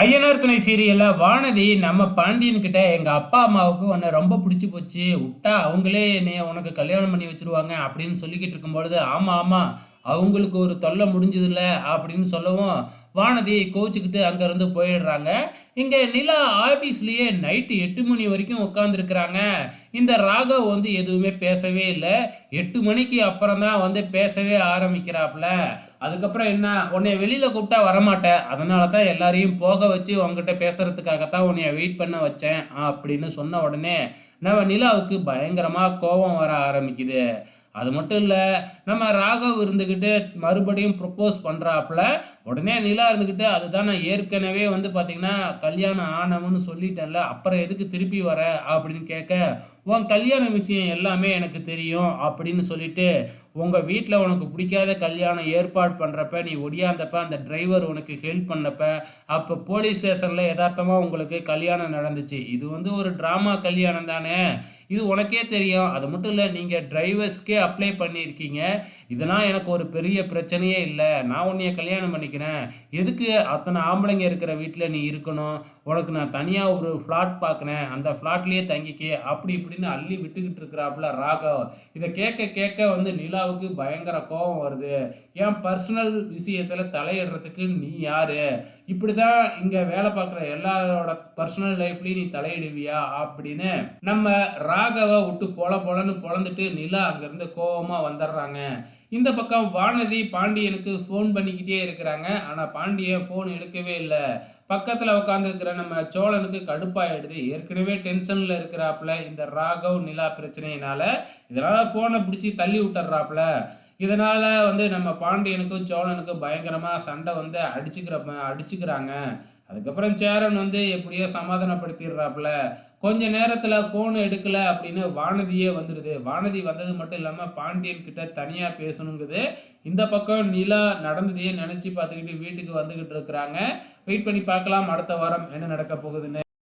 ஐயனார் துணை சீரியல்ல வானதி நம்ம பாண்டியன் கிட்ட எங்க அப்பா அம்மாவுக்கு உன்னை ரொம்ப பிடிச்சு போச்சு. உட்டா அவங்களே என்னைய உனக்கு கல்யாணம் பண்ணி வச்சுருவாங்க அப்படின்னு சொல்லிக்கிட்டு இருக்கும்பொழுது, ஆமா, ஆமா. அவங்களுக்கு ஒரு தொல்லை முடிஞ்சதுல்ல அப்படின்னு சொல்லவும், வானதி கோவிச்சுக்கிட்டு அங்கருந்து போயிடுறாங்க. இங்க நிலா ஆபீஸ்லயே நைட்டு 8 மணி வரைக்கும் உட்காந்துருக்கிறாங்க. இந்த ராகவ் வந்து எதுவுமே பேசவே இல்ல. 8 மணிக்கு அப்புறம் தான் வந்து பேசவே ஆரம்பிக்கிறாப்ல. அதுக்கப்புறம் என்ன, "உன்னைய வெளியில கூப்பிட்டா வரமாட்ட. அதனால தான் எல்லாரையும் போக வச்சு உன்கிட்ட பேசுறதுக்காக தான் உன்னைய வெயிட் பண்ண வச்சேன்." அப்படின்னு சொன்ன உடனே, நம்ம நிலாவுக்கு பயங்கரமா கோவம் வர ஆரம்பிக்குது. அது மட்டும் இல்ல, நம்ம ராகவ் இருந்துகிட்டு மறுபடியும் ப்ரொப்போஸ் பண்றாப்ல. உடனே நிலா இருந்துகிட்டு, "அதுதான் நான் ஏற்கனவே வந்து பார்த்தீங்கன்னா, கல்யாணம் ஆனவன்னு சொல்லிட்டேன்ல. அப்புறம் எதுக்கு திருப்பி வர?" அப்படின்னு கேட்க, "உன் கல்யாண விஷயம் எல்லாமே எனக்கு தெரியும்." அப்படின்னு சொல்லிட்டு, "உங்க வீட்ல உனக்கு பிடிக்காத கல்யாணம் ஏற்பாடு பண்றப்ப, நீ ஒடியாந்தப்ப, அந்த டிரைவர் உனக்கு ஹெல்ப் பண்ணப்ப, அப்ப போலீஸ் ஸ்டேஷன்ல எதார்த்தமா உங்களுக்கு கல்யாணம் நடந்துச்சு. இது வந்து ஒரு டிராமா கல்யாணம் தானே! இது உனக்கே தெரியும். அது மட்டும் இல்ல, நீங்க டிரைவர்ஸ்க்கே அப்ளை பண்ணியிருக்கீங்க. இதெல்லாம் எனக்கு ஒரு பெரிய பிரச்சனையே இல்ல. நான் உன்னைய கல்யாணம் பண்ணிக்கிறேன். எதுக்கு அத்தன ஆம்பளைங்க இருக்கிற வீட்ல நீ இருக்கணும்? உனக்கு நான் தனியா ஒரு ஃப்ளாட் பார்க்குறேன். அந்த ஃப்ளாட்லயே தங்கிக்க." அப்படி இப்படின்னு அள்ளி விட்டுக்கிட்டு இருக்கிறாப்புல ராகவ். இத கேட்க கேட்க வந்து நிலாவுக்கு பயங்கர கோவம் வருது. என் பர்சனல் விஷயத்துல தலையிடுறதுக்கு நீ யாரு? இப்படிதான் இங்க வேலை பார்க்குற எல்லாரோட பர்சனல் லைஃப்லயும் நீ தலையிடுவியா? அப்படின்னு நம்ம ராகவ விட்டு பொல பொலன்னு பொளந்துட்டு நிலா அங்கருந்து கோவமா வந்துடுறாங்க. இந்த பக்கம் வானதி பாண்டியனுக்கு ஃபோன் பண்ணிக்கிட்டே இருக்கிறாங்க. ஆனா பாண்டியன் ஃபோன் எடுக்கவே இல்ல. பக்கத்துல உட்கார்ந்திருக்கிற நம்ம சோழனுக்கு கடுப்பாயிடுது. ஏற்கனவே டென்ஷன்ல இருக்கிறாப்புல இந்த ராகவ், நிலா பிரச்சனையினால. இதனால ஃபோன புடிச்சு தள்ளி விட்டுர்றாப்புல. இதனால வந்து நம்ம பாண்டியனுக்கும், சோழனுக்கும் பயங்கரமா சண்டை வந்து அடிச்சுக்கிறாங்க. அதுக்கப்புறம் சேரன் வந்து எப்படியோ சமாதானப்படுத்திடுறாப்புல. கொஞ்ச நேரத்துல ஃபோன் எடுக்கல அப்படின்னு வானதியே வந்துடுது. வானதி வந்தது மட்டும் இல்லாம பாண்டியன் கிட்ட தனியா பேசணுங்குது. இந்த பக்கம் நிலா நடந்ததையே நெனச்சு பார்த்துக்கிட்டு வீட்டுக்கு வந்துகிட்டு இருக்கிறாங்க. வெயிட் பண்ணி பார்க்கலாம் அடுத்த வாரம் என்ன நடக்கப் போகுதுன்னு.